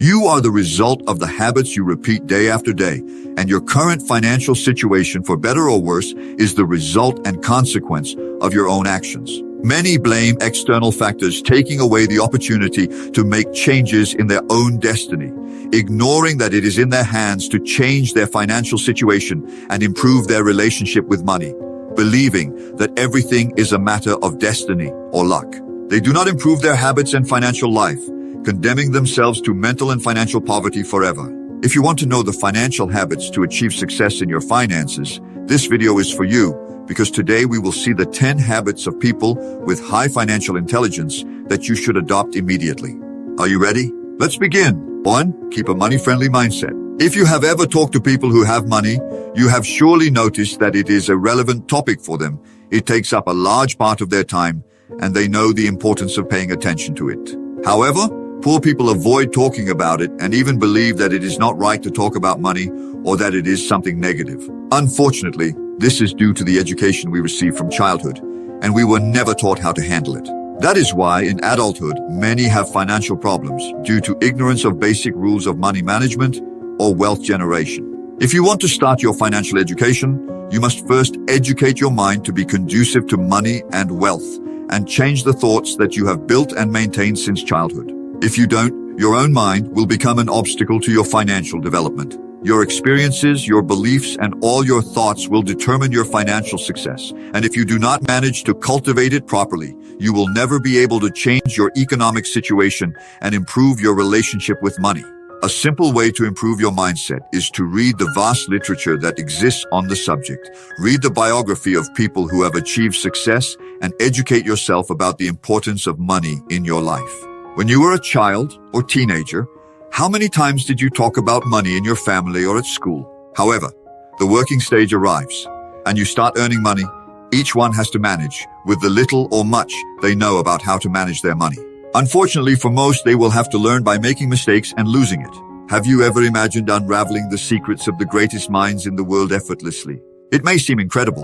You are the result of the habits you repeat day after day, and your current financial situation, for better or worse, is the result and consequence of your own actions. Many blame external factors, taking away the opportunity to make changes in their own destiny, ignoring that it is in their hands to change their financial situation and improve their relationship with money, believing that everything is a matter of destiny or luck. They do not improve their habits and financial life, condemning themselves to mental and financial poverty forever. If you want to know the financial habits to achieve success in your finances, this video is for you, because today we will see the 10 habits of people with high financial intelligence that you should adopt immediately. Are you ready? Let's begin. 1. Keep a money-friendly mindset. If you have ever talked to people who have money, you have surely noticed that it is a relevant topic for them. It takes up a large part of their time, and they know the importance of paying attention to it. However, poor people avoid talking about it and even believe that it is not right to talk about money or that it is something negative. Unfortunately, this is due to the education we receive from childhood, and we were never taught how to handle it. That is why in adulthood, many have financial problems due to ignorance of basic rules of money management or wealth generation. If you want to start your financial education, you must first educate your mind to be conducive to money and wealth, and change the thoughts that you have built and maintained since childhood. If you don't, your own mind will become an obstacle to your financial development. Your experiences, your beliefs, and all your thoughts will determine your financial success. And if you do not manage to cultivate it properly, you will never be able to change your economic situation and improve your relationship with money. A simple way to improve your mindset is to read the vast literature that exists on the subject. Read the biography of people who have achieved success and educate yourself about the importance of money in your life. When you were a child or teenager, how many times did you talk about money in your family or at school? However, the working stage arrives, and you start earning money. Each one has to manage with the little or much they know about how to manage their money. Unfortunately, for most, they will have to learn by making mistakes and losing it. Have you ever imagined unraveling the secrets of the greatest minds in the world effortlessly? It may seem incredible,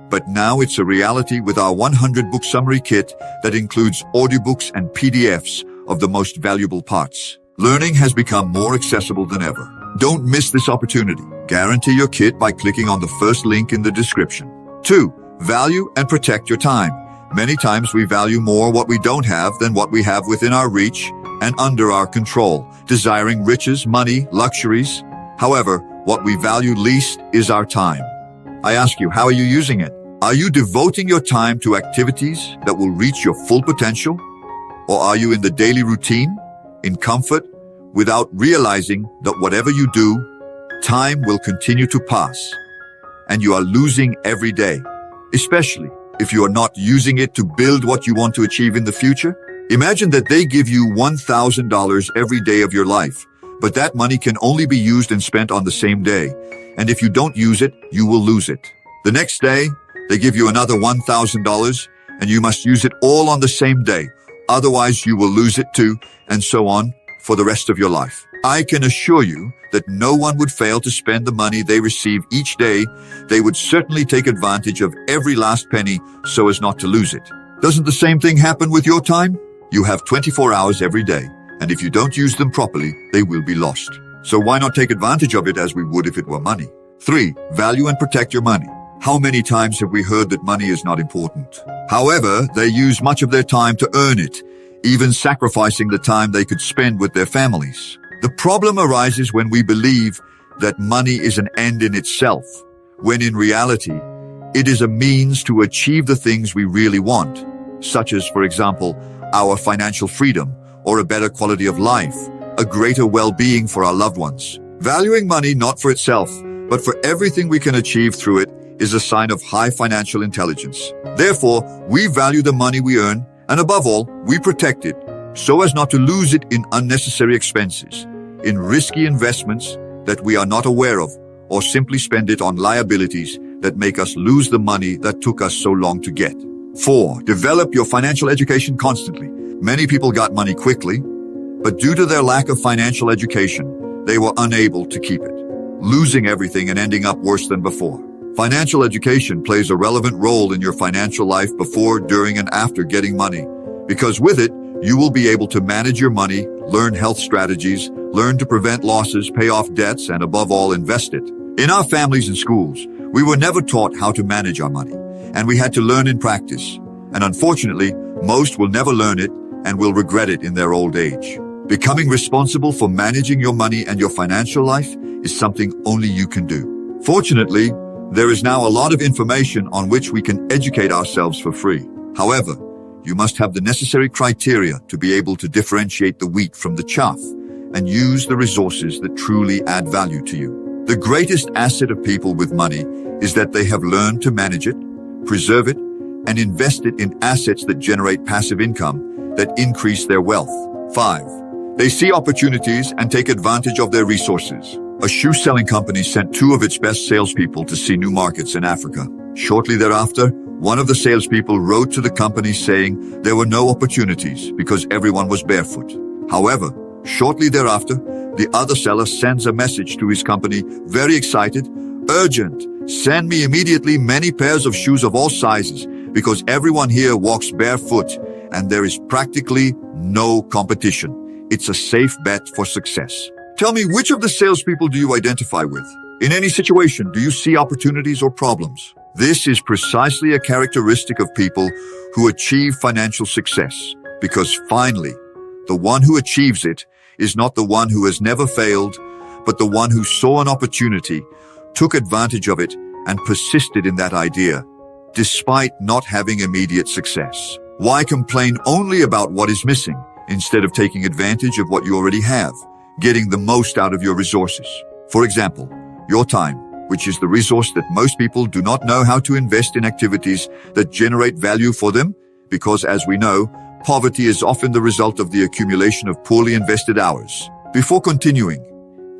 but now it's a reality with our 100-book summary kit that includes audiobooks and PDFs of the most valuable parts. Learning has become more accessible than ever. Don't miss this opportunity. Guarantee your kit by clicking on the first link in the description. 2. Value and protect your time. Many times we value more what we don't have than what we have within our reach and under our control, desiring riches, money, luxuries. However, what we value least is our time. I ask you, how are you using it? Are you devoting your time to activities that will reach your full potential? Or are you in the daily routine, in comfort, without realizing that whatever you do, time will continue to pass, and you are losing every day, especially if you are not using it to build what you want to achieve in the future? Imagine that they give you $1,000 every day of your life, but that money can only be used and spent on the same day, and if you don't use it, you will lose it. The next day, they give you another $1,000, and you must use it all on the same day. Otherwise, you will lose it too, and so on for the rest of your life. I can assure you that no one would fail to spend the money they receive each day. They would certainly take advantage of every last penny so as not to lose it. Doesn't the same thing happen with your time? You have 24 hours every day, and if you don't use them properly, they will be lost. So why not take advantage of it as we would if it were money? 3. Value and protect your money. How many times have we heard that money is not important? However, they use much of their time to earn it, even sacrificing the time they could spend with their families. The problem arises when we believe that money is an end in itself, when in reality, it is a means to achieve the things we really want, such as, for example, our financial freedom or a better quality of life, a greater well-being for our loved ones. Valuing money not for itself, but for everything we can achieve through it is a sign of high financial intelligence. Therefore, we value the money we earn, and above all, we protect it so as not to lose it in unnecessary expenses, in risky investments that we are not aware of, or simply spend it on liabilities that make us lose the money that took us so long to get. 4. Develop your financial education constantly. Many people got money quickly, but due to their lack of financial education, they were unable to keep it, losing everything and ending up worse than before. Financial education plays a relevant role in your financial life before, during, and after getting money, because with it, you will be able to manage your money, learn health strategies, learn to prevent losses, pay off debts, and above all, invest it. In our families and schools, we were never taught how to manage our money, and we had to learn in practice. And unfortunately, most will never learn it and will regret it in their old age. Becoming responsible for managing your money and your financial life is something only you can do. Fortunately, there is now a lot of information on which we can educate ourselves for free. However, you must have the necessary criteria to be able to differentiate the wheat from the chaff and use the resources that truly add value to you. The greatest asset of people with money is that they have learned to manage it, preserve it, and invest it in assets that generate passive income that increase their wealth. 5. They see opportunities and take advantage of their resources. A shoe-selling company sent 2 of its best salespeople to see new markets in Africa. Shortly thereafter, one of the salespeople wrote to the company saying there were no opportunities because everyone was barefoot. However, shortly thereafter, the other seller sends a message to his company, very excited, "Urgent, send me immediately many pairs of shoes of all sizes because everyone here walks barefoot and there is practically no competition. It's a safe bet for success." Tell me, which of the salespeople do you identify with? In any situation, do you see opportunities or problems? This is precisely a characteristic of people who achieve financial success, because finally, the one who achieves it is not the one who has never failed, but the one who saw an opportunity, took advantage of it, and persisted in that idea, despite not having immediate success. Why complain only about what is missing, instead of taking advantage of what you already have, getting the most out of your resources? For example, your time, which is the resource that most people do not know how to invest in activities that generate value for them, because as we know, poverty is often the result of the accumulation of poorly invested hours. Before continuing,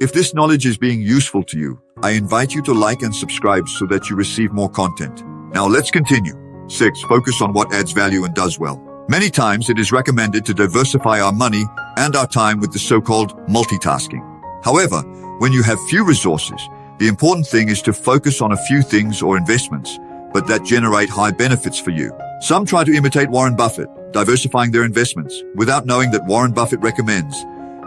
if this knowledge is being useful to you, I invite you to like and subscribe so that you receive more content. Now let's continue. 6. Focus on what adds value and does well. Many times it is recommended to diversify our money and our time with the so-called multitasking. However, when you have few resources, the important thing is to focus on a few things or investments, but that generate high benefits for you. Some try to imitate Warren Buffett, diversifying their investments, without knowing that Warren Buffett recommends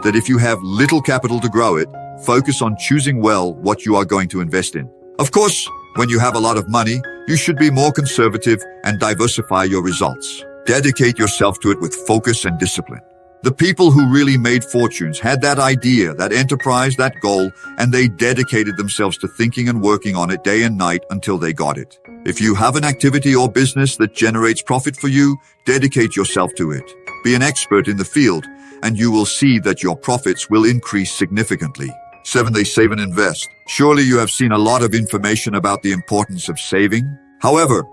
that if you have little capital to grow it, focus on choosing well what you are going to invest in. Of course, when you have a lot of money, you should be more conservative and diversify your results. Dedicate yourself to it with focus and discipline. The people who really made fortunes had that idea, that enterprise, that goal, and they dedicated themselves to thinking and working on it day and night until they got it. If you have an activity or business that generates profit for you, dedicate yourself to it. Be an expert in the field, and you will see that your profits will increase significantly. 7. They save and invest. Surely you have seen a lot of information about the importance of saving. However,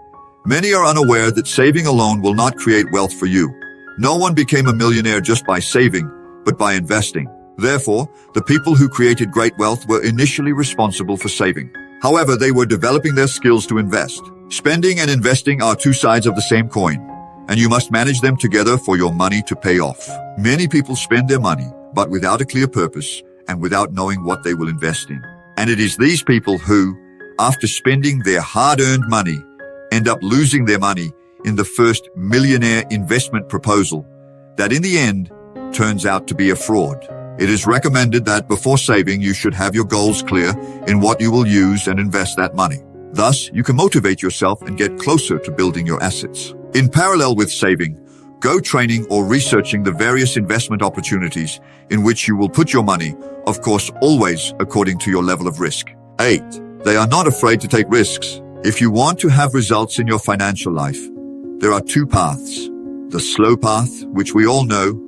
many are unaware that saving alone will not create wealth for you. No one became a millionaire just by saving, but by investing. Therefore, the people who created great wealth were initially responsible for saving. However, they were developing their skills to invest. Spending and investing are 2 sides of the same coin, and you must manage them together for your money to pay off. Many people spend their money, but without a clear purpose and without knowing what they will invest in. And it is these people who, after spending their hard-earned money, end up losing their money in the first millionaire investment proposal that in the end turns out to be a fraud. It is recommended that before saving, you should have your goals clear in what you will use and invest that money. Thus, you can motivate yourself and get closer to building your assets. In parallel with saving, go training or researching the various investment opportunities in which you will put your money, of course, always according to your level of risk. 8. They are not afraid to take risks. If you want to have results in your financial life, there are 2 paths. The slow path, which we all know,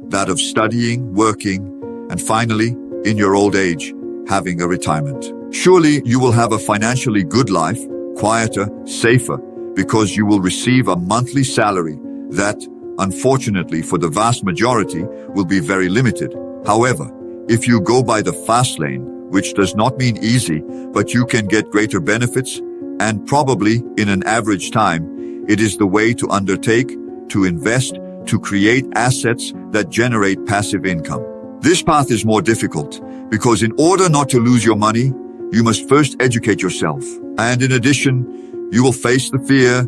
that of studying, working, and finally, in your old age, having a retirement. Surely you will have a financially good life, quieter, safer, because you will receive a monthly salary that, unfortunately for the vast majority, will be very limited. However, if you go by the fast lane, which does not mean easy, but you can get greater benefits, and probably in an average time, it is the way to undertake, to invest, to create assets that generate passive income. This path is more difficult because in order not to lose your money, you must first educate yourself. And in addition, you will face the fear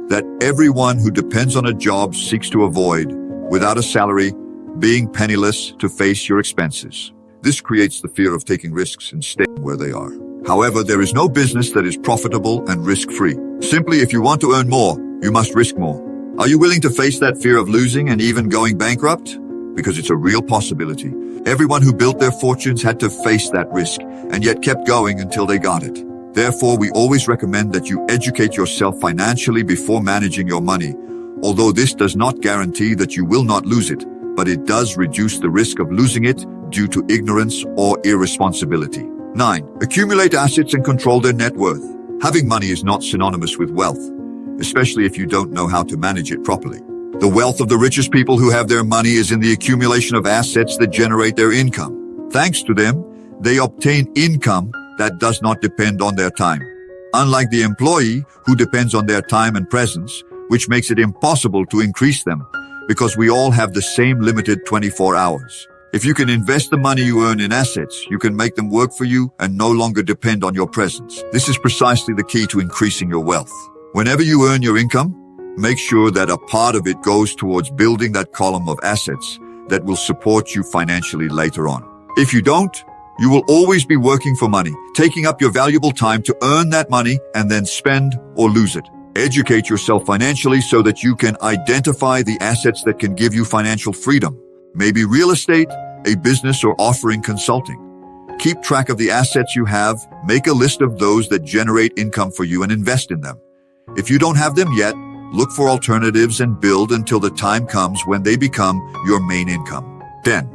that everyone who depends on a job seeks to avoid, without a salary, being penniless to face your expenses. This creates the fear of taking risks and staying where they are. However, there is no business that is profitable and risk-free. Simply, if you want to earn more, you must risk more. Are you willing to face that fear of losing and even going bankrupt? Because it's a real possibility. Everyone who built their fortunes had to face that risk and yet kept going until they got it. Therefore, we always recommend that you educate yourself financially before managing your money. Although this does not guarantee that you will not lose it, but it does reduce the risk of losing it due to ignorance or irresponsibility. 9. Accumulate assets and control their net worth. Having money is not synonymous with wealth, especially if you don't know how to manage it properly. The wealth of the richest people who have their money is in the accumulation of assets that generate their income. Thanks to them, they obtain income that does not depend on their time. Unlike the employee who depends on their time and presence, which makes it impossible to increase them, because we all have the same limited 24 hours. If you can invest the money you earn in assets, you can make them work for you and no longer depend on your presence. This is precisely the key to increasing your wealth. Whenever you earn your income, make sure that a part of it goes towards building that column of assets that will support you financially later on. If you don't, you will always be working for money, taking up your valuable time to earn that money and then spend or lose it. Educate yourself financially so that you can identify the assets that can give you financial freedom. Maybe real estate, a business, or offering consulting. Keep track of the assets you have, make a list of those that generate income for you and invest in them. If you don't have them yet, look for alternatives and build until the time comes when they become your main income. 10.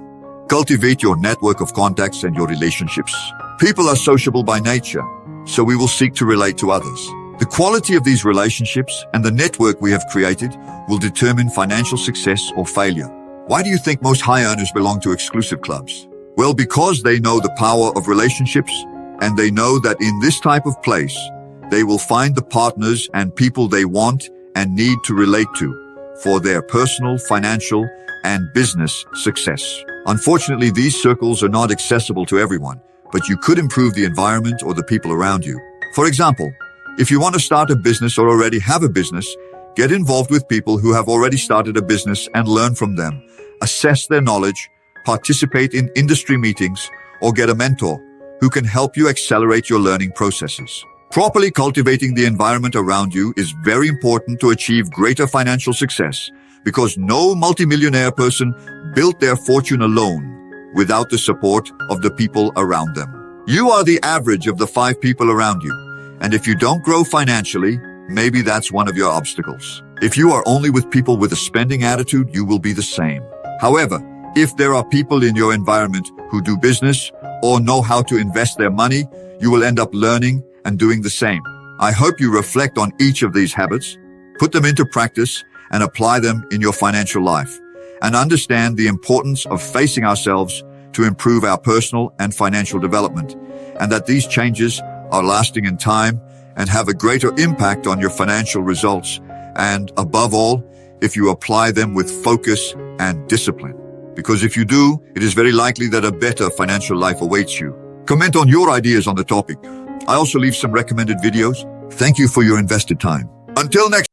Cultivate your network of contacts and your relationships. People are sociable by nature, so we will seek to relate to others. The quality of these relationships and the network we have created will determine financial success or failure. Why do you think most high earners belong to exclusive clubs? Well, because they know the power of relationships, and they know that in this type of place, they will find the partners and people they want and need to relate to for their personal, financial, and business success. Unfortunately, these circles are not accessible to everyone, but you could improve the environment or the people around you. For example, if you want to start a business or already have a business, get involved with people who have already started a business and learn from them. Assess their knowledge, participate in industry meetings, or get a mentor who can help you accelerate your learning processes. Properly cultivating the environment around you is very important to achieve greater financial success, because no multimillionaire person built their fortune alone without the support of the people around them. You are the average of the 5 people around you, and if you don't grow financially, maybe that's one of your obstacles. If you are only with people with a spending attitude, you will be the same. However, if there are people in your environment who do business or know how to invest their money, you will end up learning and doing the same. I hope you reflect on each of these habits, put them into practice, and apply them in your financial life, and understand the importance of facing ourselves to improve our personal and financial development, and that these changes are lasting in time and have a greater impact on your financial results, and above all, if you apply them with focus and discipline. Because if you do, it is very likely that a better financial life awaits you. Comment on your ideas on the topic. I also leave some recommended videos. Thank you for your invested time. Until next